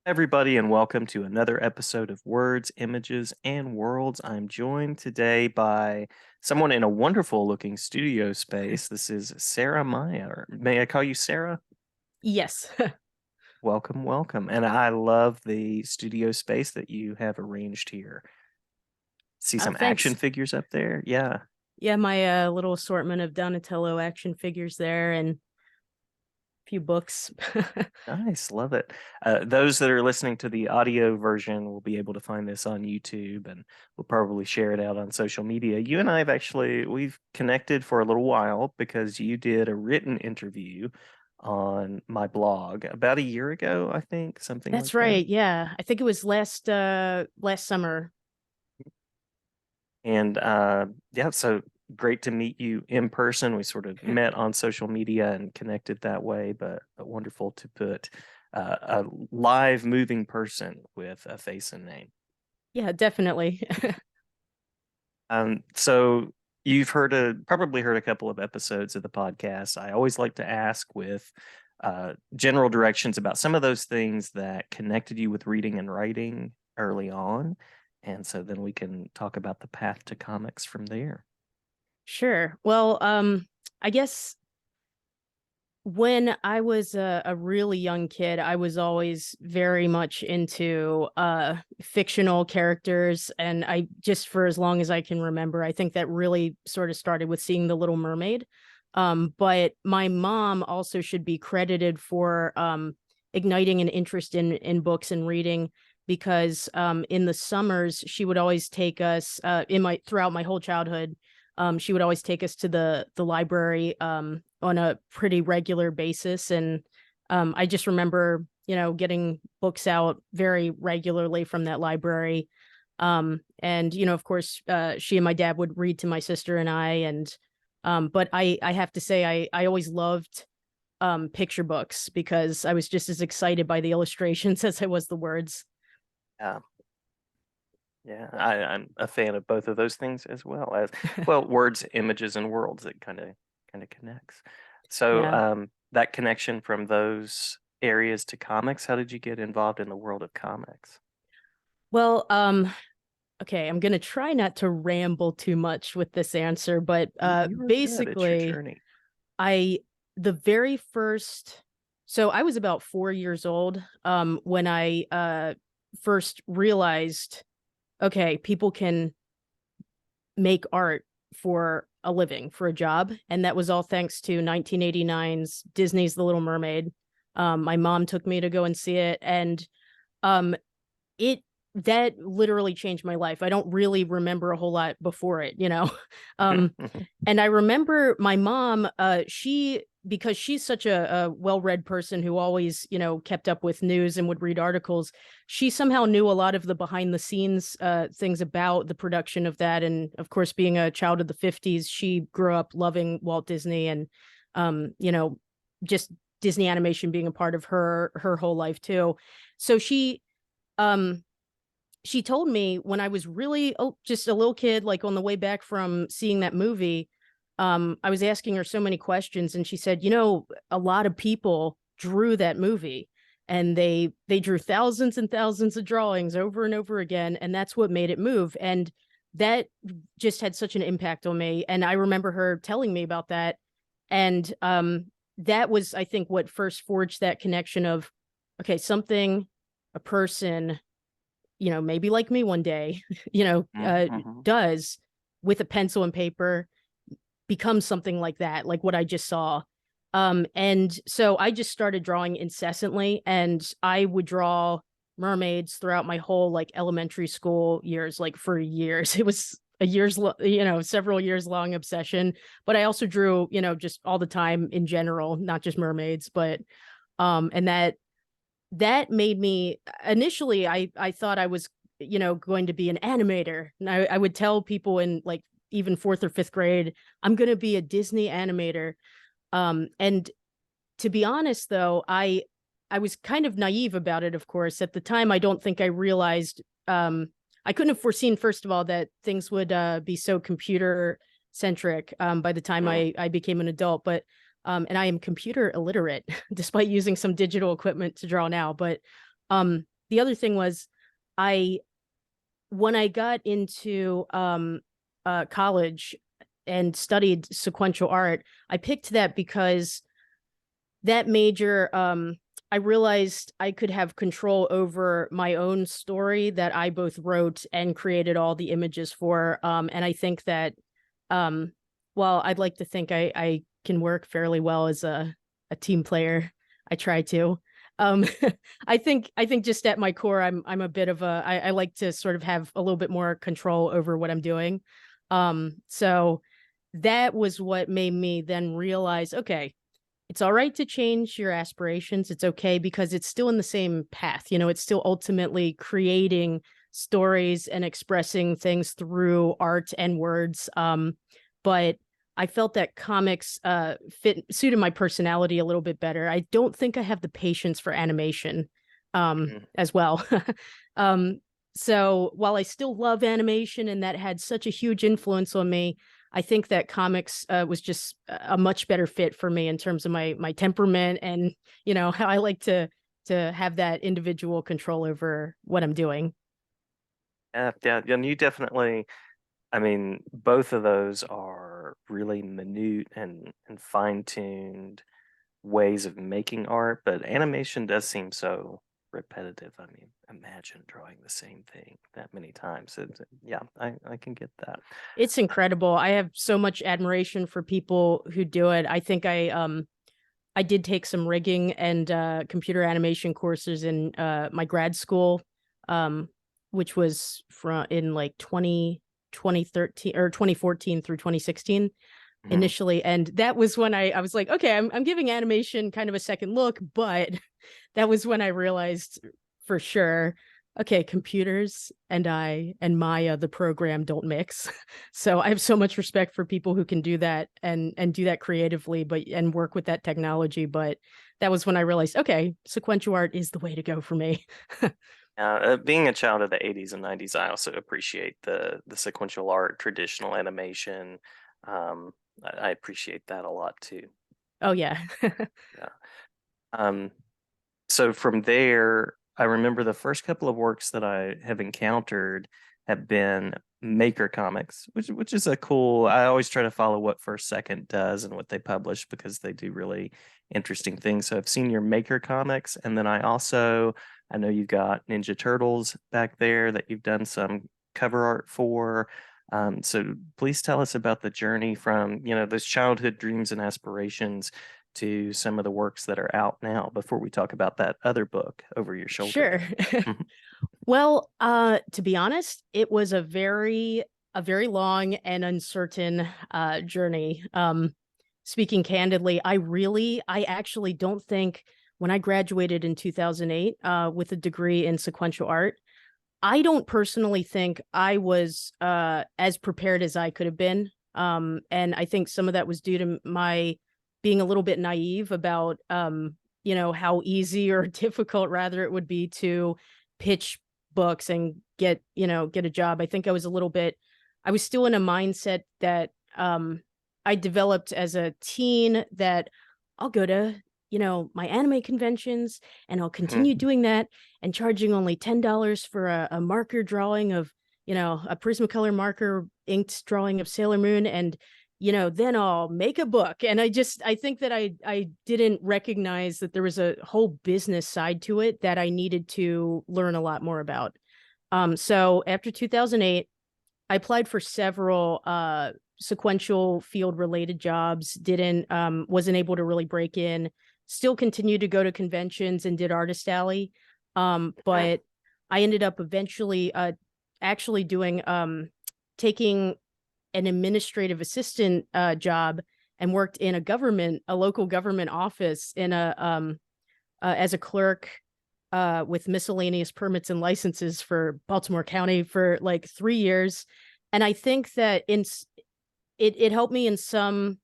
Everybody, and welcome to another episode of Words, Images, and Worlds. I'm joined today by someone in a wonderful looking studio space. This is Sarah Myer. May I call you Sarah? Yes. Welcome, welcome. And I love the studio space that you have arranged here. See Oh, some action thanks. figures up there. Yeah, Yeah, my little assortment of Donatello action figures there and a few books. nice. Love it. Those that are listening to the audio version will be able to find this on YouTube, and we'll probably share it out on social media. You and I have we've connected for a little while because you did a written interview on my blog about a year ago, I think, something like That's that. right. Yeah. I think it was last summer. And yeah, so great to meet you in person. We sort of met on social media and connected that way, but wonderful to put a live moving person with a face and name. Yeah, definitely. So you've probably heard a couple of episodes of the podcast. I always like to ask with general directions about some of those things that connected you with reading and writing early on. And so then we can talk about the path to comics from there. Sure. Well, I guess when I was a really young kid, I was always very much into fictional characters. And I just for as long as I can remember, I think that really sort of started with seeing The Little Mermaid. But my mom also should be credited for igniting an interest in books and reading because in the summers she would always take us in my throughout my whole childhood. She would always take us to the library on a pretty regular basis, and I just remember, getting books out very regularly from that library. And of course, she and my dad would read to my sister and I, and but I have to say I always loved picture books because I was just as excited by the illustrations as I was the words. Yeah. Yeah, I'm a fan of both of those things as well as well, words, images, and worlds. It kind of connects. So Yeah. that connection from those areas to comics, how did you get involved in the world of comics? Well, okay, I'm gonna try not to ramble too much with this answer, but You are good. It's your basically, journey. I the very first so I was about 4 years old when I first realized, okay, people can make art for a living, for a job. And that was all thanks to 1989's Disney's The Little Mermaid. My mom took me to go and see it, and um it that literally changed my life. I don't really remember a whole lot before it. Um and I remember my mom, she because she's such a well-read person who always, kept up with news and would read articles, she somehow knew a lot of the behind the scenes things about the production of that. And of course, being a child of the 50s, she grew up loving Walt Disney and um, you know, just Disney animation being a part of her whole life too. So um she told me when I was really just a little kid, like on the way back from seeing that movie, I was asking her so many questions, and she said, a lot of people drew that movie, and they drew thousands and thousands of drawings over and over again, and that's what made it move. And that just had such an impact on me. And I remember her telling me about that, and that was, I think, what first forged that connection of, okay, something, a person, maybe like me one day, Mhm. does with a pencil and paper become something like that, like what I just saw. And so I just started drawing incessantly, and I would draw mermaids throughout my whole like elementary school years, like for years. It was several years long obsession, but I also drew, just all the time in general, not just mermaids, but and that made me initially I thought I was, going to be an animator. And I would tell people in like even fourth or fifth grade, I'm going to be a Disney animator. And to be honest though, I was kind of naive about it. Of course, at the time, I don't think I realized, I couldn't have foreseen, first of all, that things would be so computer centric by the time Mm. I became an adult. But and I am computer illiterate despite using some digital equipment to draw now. But the other thing was, I when I got into college and studied sequential art, I picked that because that major, I realized I could have control over my own story that I both wrote and created all the images for. And I think that, um, well, I'd like to think I can work fairly well as a team player. I try to. Um, I think just at my core, I'm a bit of I like to sort of have a little bit more control over what I'm doing. So that was what made me then realize, okay, it's all right to change your aspirations. It's okay because it's still in the same path. You know, it's still ultimately creating stories and expressing things through art and words. But I felt that comics suited my personality a little bit better. I don't think I have the patience for animation Mhm. as well. um, so while I still love animation and that had such a huge influence on me, I think that comics was just a much better fit for me in terms of my temperament and how I like to have that individual control over what I'm doing. Yeah, yeah, and you definitely. I mean, both of those are really minute and fine-tuned ways of making art, but animation does seem so repetitive. I mean, imagine drawing the same thing that many times. Yeah, I can get that. It's incredible. I have so much admiration for people who do it. I think I did take some rigging and computer animation courses in my grad school, um, which was from in like 2013 or 2014 through 2016 Mhm. initially. And that was when I was like, okay, I'm giving animation kind of a second look, but that was when I realized for sure, okay, computers and I and Maya, the program, don't mix. So I have so much respect for people who can do that and do that creatively, but and work with that technology. But that was when I realized, okay, sequential art is the way to go for me. Being a child of the 80s and 90s, I also appreciate the sequential art, traditional animation. Um, I appreciate that a lot too. Oh yeah. Yeah. Um, so from there, I remember the first couple of works that I have encountered have been Maker Comics, which is a cool. I always try to follow what First Second does and what they publish because they do really interesting things. So I've seen your Maker Comics, and then I know you've got Ninja Turtles back there that you've done some cover art for. So please tell us about the journey from, those childhood dreams and aspirations to some of the works that are out now before we talk about that other book over your shoulder Sure. there. Well, to be honest, it was a very long and uncertain journey. Speaking candidly, I actually don't think when I graduated in 2008 with a degree in sequential art, I don't personally think I was as prepared as I could have been. And I think some of that was due to my being a little bit naive about how easy or difficult rather it would be to pitch books and get a job. I think I was still in a mindset that I developed as a teen that I'll go to my anime conventions and I'll continue Mhm. doing that and charging only $10 for a marker drawing of a Prismacolor marker inked drawing of Sailor Moon, and then I'll make a book. And I think that I didn't recognize that there was a whole business side to it that I needed to learn a lot more about. So after 2008, I applied for several sequential field related jobs, didn't wasn't able to really break in, still continued to go to conventions and did Artist Alley. Mhm. But I ended up eventually actually doing taking an administrative assistant job and worked in a local government office in a as a clerk with miscellaneous permits and licenses for Baltimore County for like 3 years. And I think that it helped me in some,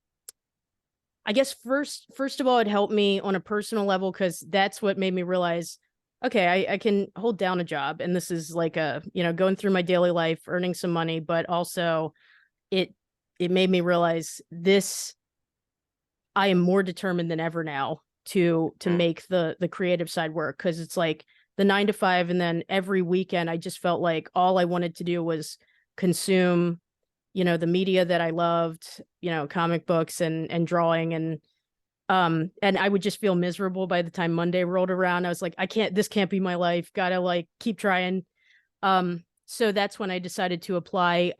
I guess first of all, it helped me on a personal level because that's what made me realize, okay, I can hold down a job and this is like going through my daily life, earning some money, but also it it made me realize this I am more determined than ever now to Mhm. make the creative side work because it's like the 9 to 5, and then every weekend I just felt like all I wanted to do was consume, the media that I loved, comic books and drawing, and I would just feel miserable by the time Monday rolled around. I was like, this can't be my life. Gotta like keep trying. So that's when I decided to apply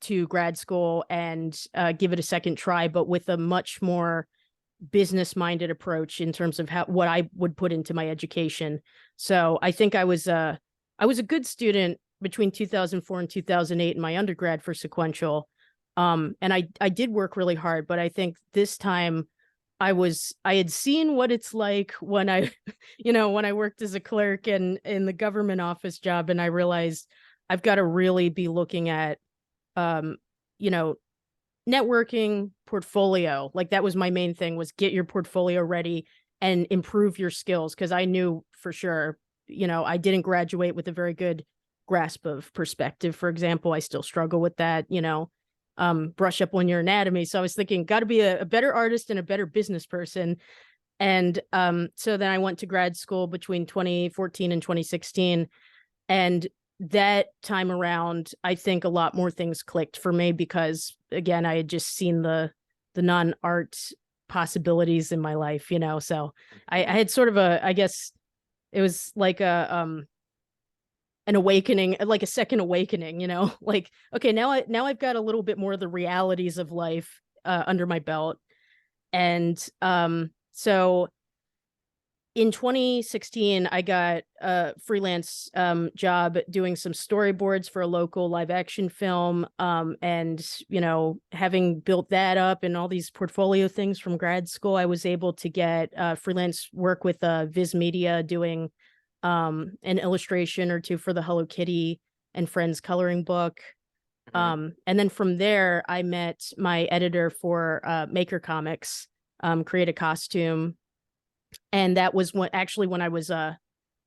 to grad school and give it a second try, but with a much more business minded approach in terms of what I would put into my education. So I think I was a good student between 2004 and 2008 in my undergrad for sequential. And I did work really hard, but I think this time I had seen what it's like when I when I worked as a clerk and in the government office job, and I realized I've got to really be looking at um you know networking, portfolio. Like that was my main thing, was get your portfolio ready and improve your skills, because I knew for sure, I didn't graduate with a very good grasp of perspective. For example, I still struggle with that, brush up on your anatomy. So I was thinking, got to be a better artist and a better business person. And so then I went to grad school between 2014 and 2016. And that time around, I think a lot more things clicked for me because, again, I had just seen the non-art possibilities in my life, So I had sort of I guess it was like an awakening, like a second awakening, like, okay, now I've got a little bit more of the realities of life under my belt. And so in 2016, I got a freelance job doing some storyboards for a local live action film. And, having built that up and all these portfolio things from grad school, I was able to get freelance work with Viz Media doing an illustration or two for the Hello Kitty and Friends coloring book. And then from there, I met my editor for Maker Comics, create a costume. And that was when I was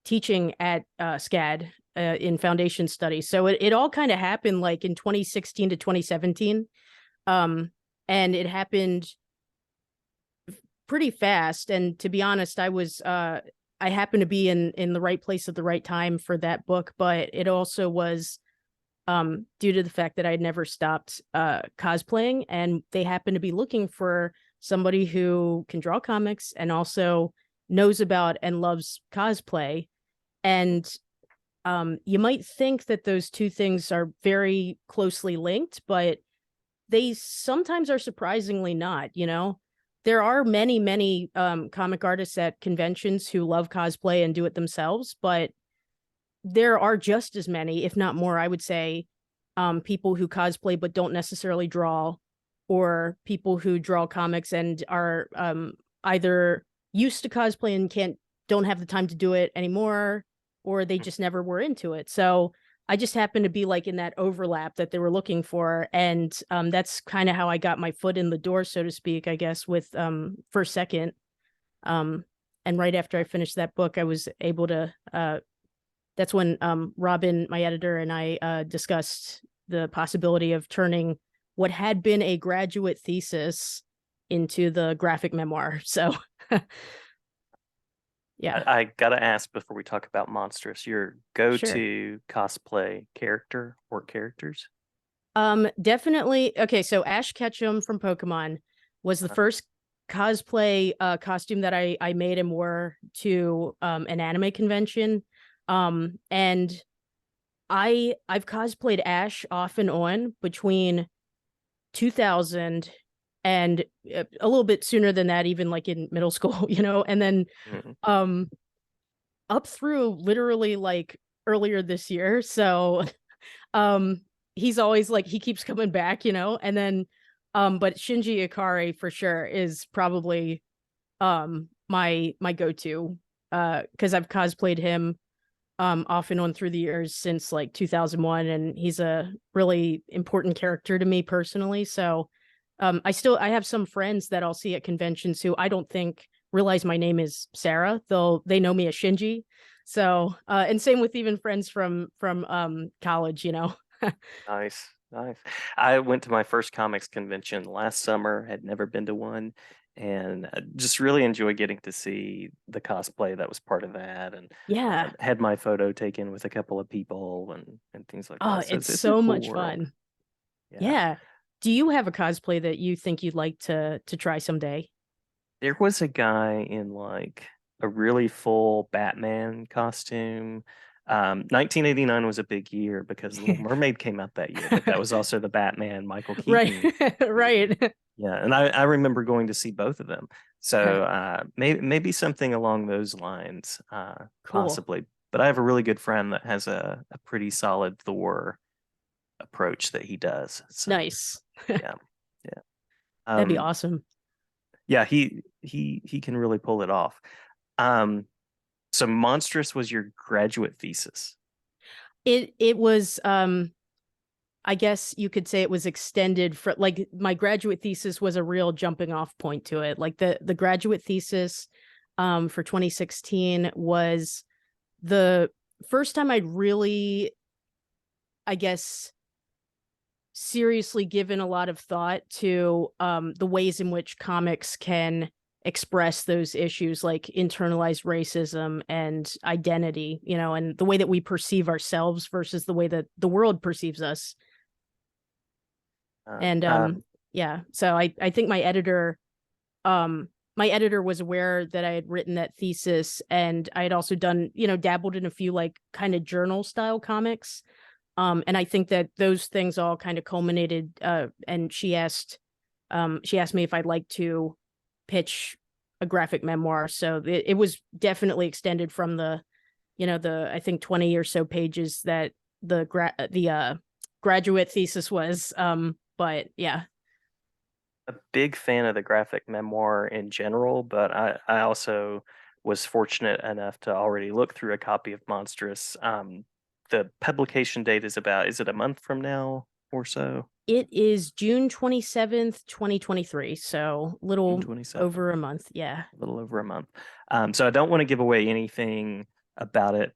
teaching at SCAD in foundation studies. So it all kind of happened like in 2016 to 2017. And it happened pretty fast. And to be honest, I happened to be in the right place at the right time for that book, but it also was due to the fact that I'd never stopped cosplaying, and they happened to be looking for somebody who can draw comics and also knows about and loves cosplay. And you might think that those two things are very closely linked, but they sometimes are surprisingly not, There are many, many comic artists at conventions who love cosplay and do it themselves, but there are just as many, if not more, I would say, people who cosplay but don't necessarily draw, or people who draw comics and are either used to cosplay and don't have the time to do it anymore, or they just never were into it. So I just happened to be like in that overlap that they were looking for. And that's kind of how I got my foot in the door, so to speak, I guess, with First Second. And right after I finished that book, I was able to, that's when Robin, my editor, and I discussed the possibility of turning what had been a graduate thesis into the graphic memoir. So yeah. I gotta ask before we talk about Monstrous, your Sure. go-to cosplay character or characters? Definitely. Okay, so Ash Ketchum from Pokemon was the first cosplay costume that I made and wore to an anime convention. And I've cosplayed Ash off and on between 2000 and a little bit sooner than that, even like in middle school, and then um up through literally like earlier this year. So um he's always like, he keeps coming back, and then but Shinji Ikari for sure is probably my go-to, because I've cosplayed him off and on through the years since like 2001, and he's a really important character to me personally. So I have some friends that I'll see at conventions who I don't think realize my name is Sarah, though they know me as Shinji. So and same with even friends from college, Nice. I went to my first comics convention last summer, had never been to one, and just really enjoy getting to see the cosplay that was part of that, and Yeah. had my photo taken with a couple of people and things like Oh, that. So it's it's a so cool much world. fun. Yeah. Yeah. Do you have a cosplay that you think you'd like to try someday? There was a guy in like a really full Batman costume. 1989 was a big year because Little Mermaid came out that year, but that was also the Batman Michael Right. Keaton movie. Right. Yeah, and I remember going to see both of them. So maybe something along those lines, Cool. possibly. But I have a really good friend that has a pretty solid Thor approach that he does. So Nice. yeah, yeah. That'd be Um, awesome. yeah, he can really pull it off. Um, so Monstrous was your graduate thesis. It was I guess you could say it was extended for like my graduate thesis was a real jumping off point to it. Like the graduate thesis for 2016 was the first time I'd really, I guess, seriously given a lot of thought to the ways in which comics can express those issues like internalized racism and identity, and the way that we perceive ourselves versus the way that the world perceives us. Uh, And um, yeah, so I think um my editor was aware that I had written that thesis, and I had also done, dabbled in a few like kind of journal style comics. And I think that those things all kind of culminated, and she asked me if I'd like to pitch a graphic memoir. So it was definitely extended from the I think 20 or so pages that the graduate thesis was. But yeah. a big fan of the graphic memoir in general, but I also was fortunate enough to already look through a copy of Monstrous. The publication date is about, is it a month from now or so? It is June 27th, 2023. So June little 27th, over a month. Yeah. a little over a month. So I don't want to give away anything about it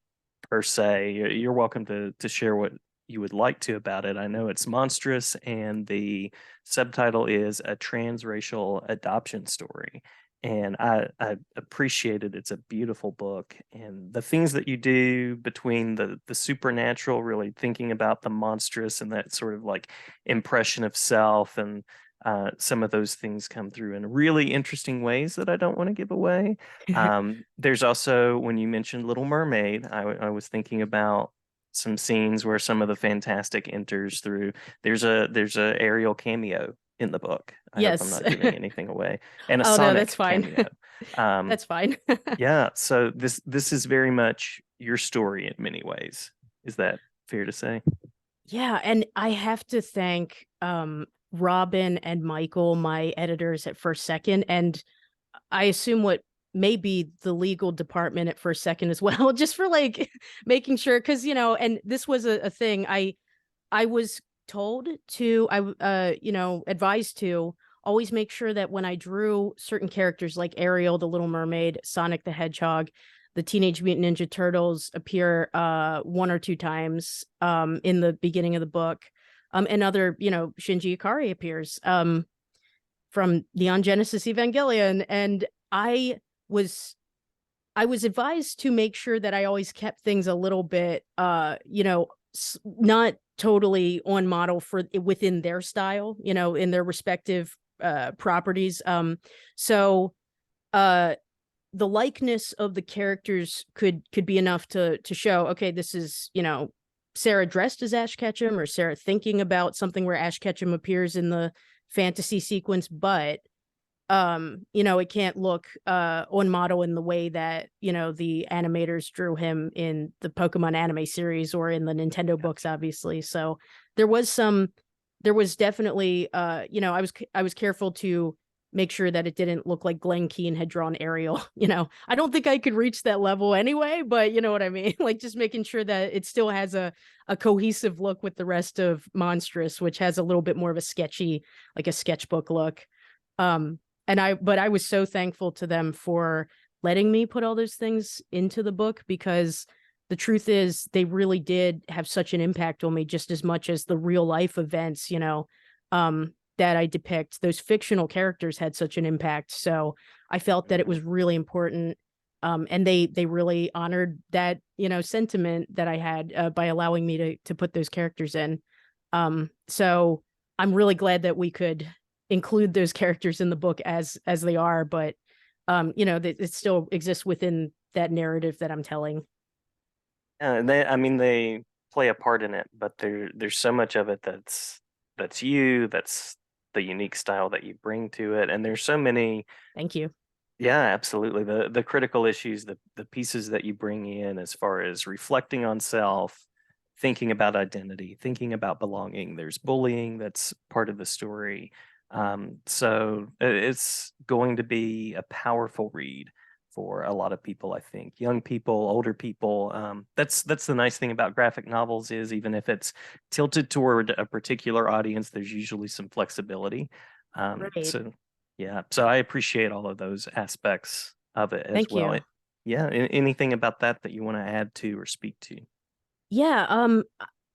per se. You're welcome to share what you would like to about it. I know it's Monstrous, and the subtitle is A Transracial Adoption Story. And I appreciate it. It's a beautiful book. And the things that you do between the supernatural, really thinking about the monstrous and that sort of like impression of self, and some of those things come through in really interesting ways that I don't want to give away. There's also, when you mentioned Little Mermaid, I was thinking about some scenes where some of the fantastic enters through. There's a Ariel cameo in the book. I hope I'm Yes. not giving anything away, and a Oh no, that's Sonic fine. cameo. Um, That's fine. yeah, so this is very much your story in many ways. Is that fair to say? Yeah, and I have to thank Robin and Michael, my editors at First Second, and I assume what may be the legal department at First Second as well, just for like making sure, because and this was a thing. I was told to, advised to always make sure that when I drew certain characters like Ariel, the Little Mermaid, Sonic the Hedgehog, the Teenage Mutant Ninja Turtles appear one or two times in the beginning of the book. And other, Shinji Ikari appears from Neon Genesis Evangelion. And was I was advised to make sure that I always kept things a little bit not totally on model for within their style, in their respective properties. So uh the likeness of the characters could be enough to show, okay, this is, Sarah dressed as Ash Ketchum, or Sarah thinking about something where Ash Ketchum appears in the fantasy sequence, but it can't look on model in the way that, the animators drew him in the Pokemon anime series or in the Nintendo books, obviously. So there was definitely I was careful to make sure that it didn't look like Glenn Keane had drawn Ariel. I don't think I could reach that level anyway, but you know what I mean? Like just making sure that it still has a cohesive look with the rest of Monstrous, which has a little bit more of a sketchy, like a sketchbook look. Um, but I was so thankful to them for letting me put all those things into the book, because the truth is they really did have such an impact on me, just as much as the real life events. that I depict, those fictional characters had such an impact. So I felt that it was really important. And they really honored that, sentiment that I had by allowing me to put those characters in. So I'm really glad that we could include those characters in the book as they are, but it still exists within that narrative that I'm telling. I mean, they play a part in it, but there's so much of it that's you, that's the unique style that you bring to it, and there's so many. Thank you. Yeah, absolutely. The critical issues, the pieces that you bring in as far as reflecting on self, thinking about identity, thinking about belonging. There's bullying that's part of the story. So it's going to be a powerful read for a lot of people, I think. Young people, older people. That's the nice thing about graphic novels is even if it's tilted toward a particular audience, there's usually some flexibility. Right. So yeah, so I appreciate all of those aspects of it as Thank well. you. Yeah, anything about that you want to add to or speak to? Yeah.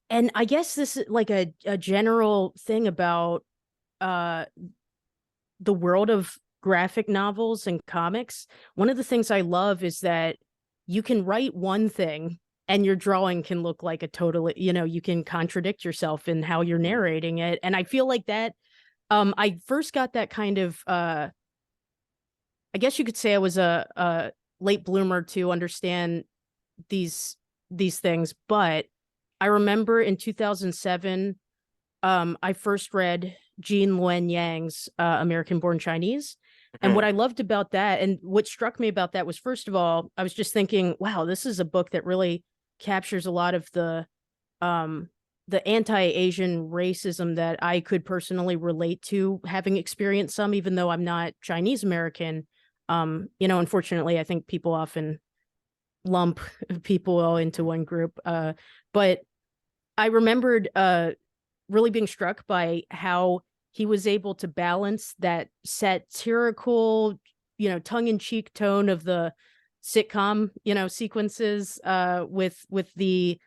And I guess this is like a general thing about uh the world of graphic novels and comics. One of the things I love is that you can write one thing and your drawing can look like a totally, you can contradict yourself in how you're Mhm. narrating it. And I feel like that I first got that kind of I guess you could say I was a late bloomer to understand these these things, but I remember in 2007 I first read Jean Luen Yang's American Born Chinese. And what Mhm. I loved about that, and what struck me about that was, first of all, I was just thinking, wow, this is a book that really captures a lot of um, the anti-Asian racism that I could personally relate to, having experienced some, even though I'm not Chinese American. Unfortunately, I think people often lump people all into one group. But I remembered really being struck by how he was able to balance that satirical, tongue-in-cheek tone of the sitcom, sequences with the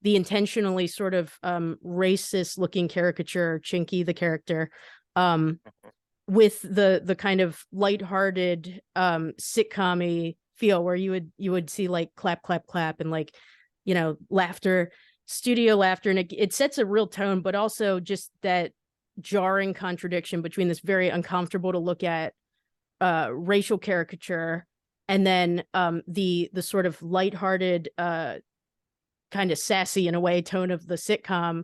intentionally sort of racist looking caricature, Chinky the character, um, with the kind of lighthearted sitcom-y feel where you would see like clap clap clap and like laughter, studio laughter, and it sets a real tone, but also just that jarring contradiction between this very uncomfortable to look at racial caricature and then the sort of lighthearted kind of sassy in a way tone of the sitcom.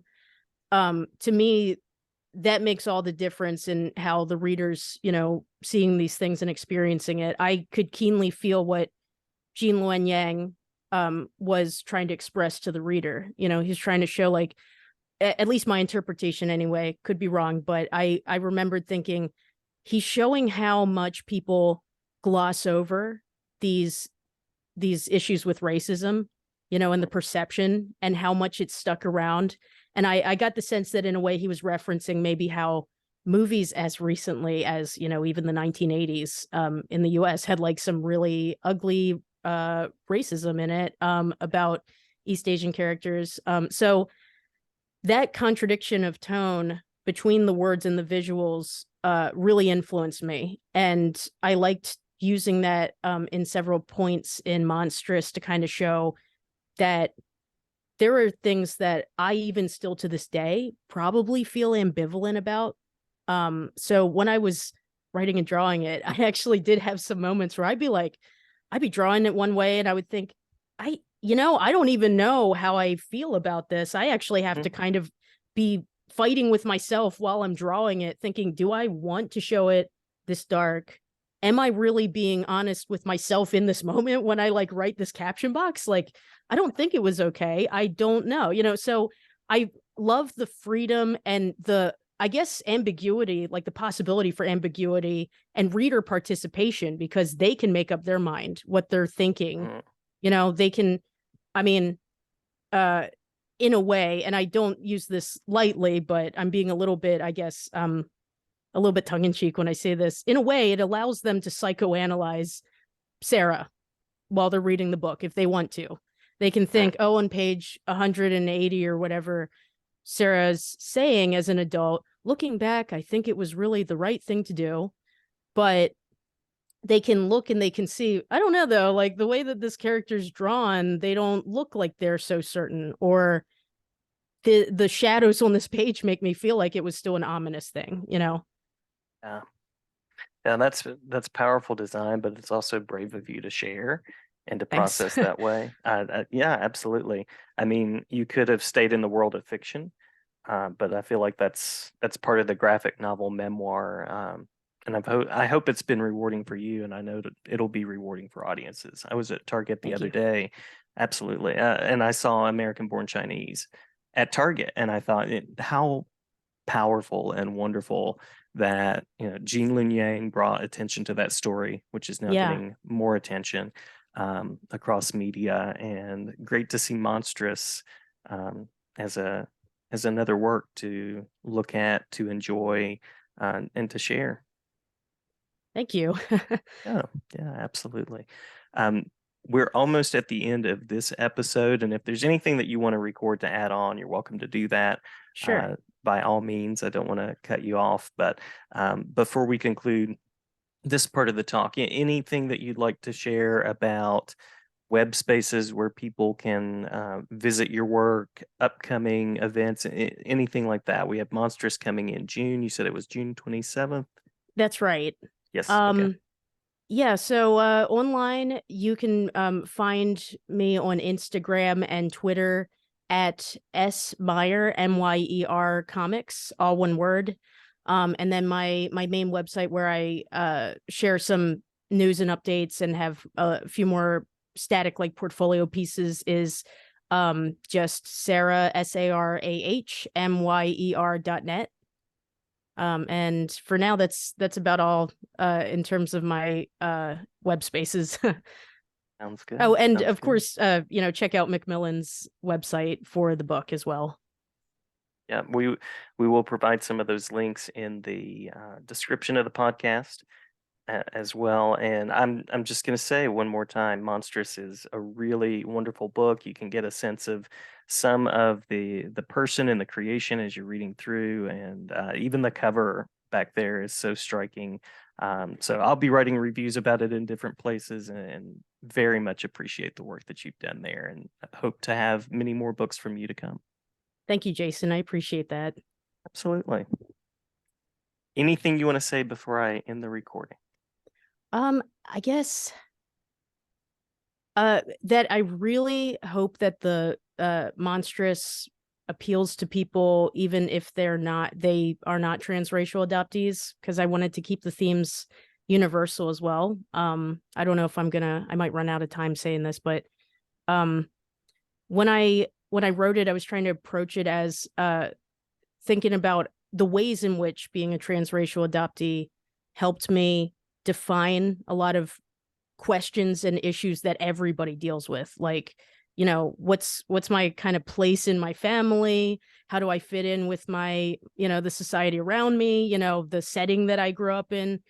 To me, that makes all the difference in how the readers, seeing these things and experiencing it. I could keenly feel what Jean Luen Yang was trying to express to the reader. He's trying to show, like, at least my interpretation anyway, could be wrong, but I remembered thinking he's showing how much people gloss over these these issues with racism, and the perception and how much it's stuck around. And I got the sense that in a way he was referencing maybe how movies as recently as, even the 1980s in the US had like some really ugly racism in it about East Asian characters. So that contradiction of tone between the words and the visuals really influenced me. And I liked using that in several points in Monstrous to kind of show that there are things that I even still to this day probably feel ambivalent about. So when I was writing and drawing it, I actually did have some moments where I'd be drawing it one way and I would think, I don't even know how I feel about this. I actually have to Mhm. kind of be fighting with myself while I'm drawing it, thinking, do I want to show it this dark? Am I really being honest with myself in this moment when I like write this caption box? Like, I don't think it was okay. I don't know, so I love the freedom and I guess ambiguity, like the possibility for ambiguity and reader participation because they can make up their mind what they're thinking. Mhm. They can, I mean, uh, in a way, and I don't use this lightly, but I'm being a little bit, I guess, a little bit tongue in cheek when I say this. In a way, it allows them to psychoanalyze Sarah while they're reading the book if they want to. They can Mhm. think, oh, on page 180 or whatever Sarah's saying as an adult, looking back, I think it was really the right thing to do. But they can look and they can see, I don't know though, like the way that this character's drawn, they don't look like they're so certain, or the shadows on this page make me feel like it was still an ominous thing, you know? Yeah. Yeah, that's powerful design, but it's also brave of you to share and to Thanks. process that way. Yeah, absolutely. I mean, you could have stayed in the world of fiction, but I feel like that's part of the graphic novel memoir. And I hope it's been rewarding for you, and I know that it'll be rewarding for audiences. I was at Target the Thank other you. day, absolutely, and I saw American Born Chinese at Target, and I thought, how powerful and wonderful that Gene Lin Yang brought attention to that story, which is now Yeah. getting more attention across media, and great to see Monstrous um, as a as another work to look at, to enjoy, and to share. Thank you. Yeah, yeah, absolutely. Um, we're almost at the end of this episode, and if there's anything that you want to record to add on, you're welcome to do that. Sure. Uh, by all means, I don't want to cut you off, but before we conclude this part of the talk, anything that you'd like to share about web spaces where people can visit your work, upcoming events, anything like that? We have Monstrous coming in June. You said it was June 27th? That's right. Yes. Okay. Um, yeah, so online you can find me on Instagram and Twitter at S Meyer, Myer comics, all one word. And then my main website where I share some news and updates and have a few more static like portfolio pieces is just Sarah SarahMyer.net. And for now, that's about all in terms of my web spaces. Sounds Oh, good. and Sounds of good. course, check out Macmillan's website for the book as well. Yeah, we will provide some of those links in the description of the podcast as well. And I'm just going to say one more time, Monstrous is a really wonderful book. You can get a sense of some of the person and the creation as you're reading through, and even the cover back there is so striking. So I'll be writing reviews about it in different places, and very much appreciate the work that you've done there, and hope to have many more books from you to come. Thank you, Jason. I appreciate that. Absolutely. Anything you want to say before I end the recording? I guess that I really hope that the Monstrous appeals to people even if they are not transracial adoptees, because I wanted to keep the themes universal as well. I don't know if I might run out of time saying this, but um when I wrote it, I was trying to approach it as thinking about the ways in which being a transracial adoptee helped me define a lot of questions and issues that everybody deals with, like, what's my kind of place in my family, how do I fit in with my, the society around me, the setting that I grew up in,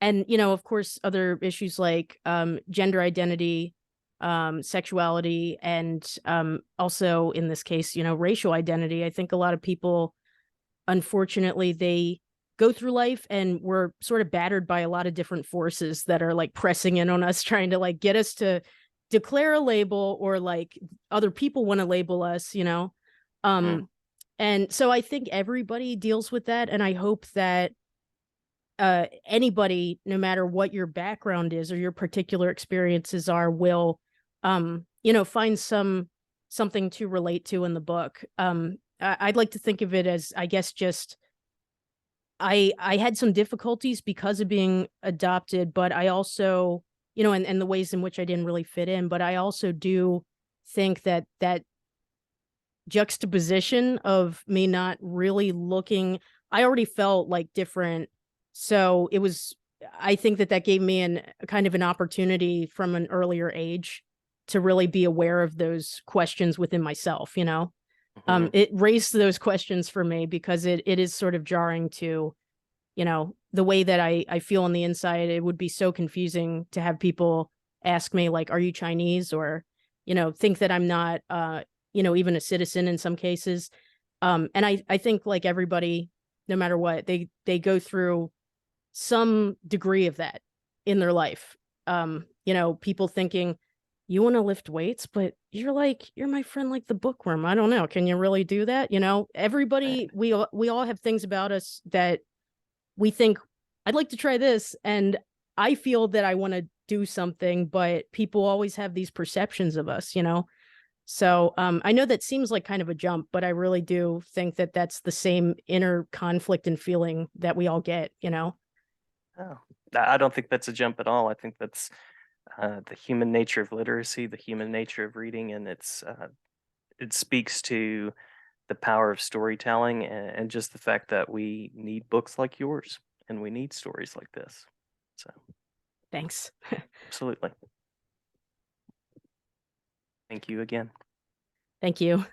and of course other issues like gender identity, sexuality, and also in this case racial identity. I think a lot of people, unfortunately, they go through life and we're sort of battered by a lot of different forces that are like pressing in on us, trying to like get us to declare a label, or like other people want to label us, Mm, um and so I think everybody deals with that, and I hope that anybody, no matter what your background is or your particular experiences are, will find something to relate to in the book. I'd like to think of it as, I guess, just I had some difficulties because of being adopted, but I also, and the ways in which I didn't really fit in, but I also do think that juxtaposition of me not really looking, I already felt like different. So I think that gave me an kind of an opportunity from an earlier age to really be aware of those questions within myself. mhm. It raised those questions for me because it is sort of jarring to, the way that I feel on the inside. It would be so confusing to have people ask me like, are you Chinese? Or, think that I'm not, even a citizen in some cases. And I think like everybody, no matter what. They go through some degree of that in their life. You know, people thinking, you want to lift weights, but you're my friend like the bookworm. I don't know. Can you really do that? You know, Right. everybody, we all have things about us that we think, I'd like to try this, and I feel that I want to do something, but people always have these perceptions of us, you know. So I know that seems like kind of a jump, but I really do think that that's the same inner conflict and feeling that we all get, you know. Oh, I don't think that's a jump at all. I think that's the human nature of literacy, the human nature of reading, and it speaks to the power of storytelling and just the fact that we need books like yours and we need stories like this. So, Thanks. absolutely. Thank you again. Thank you.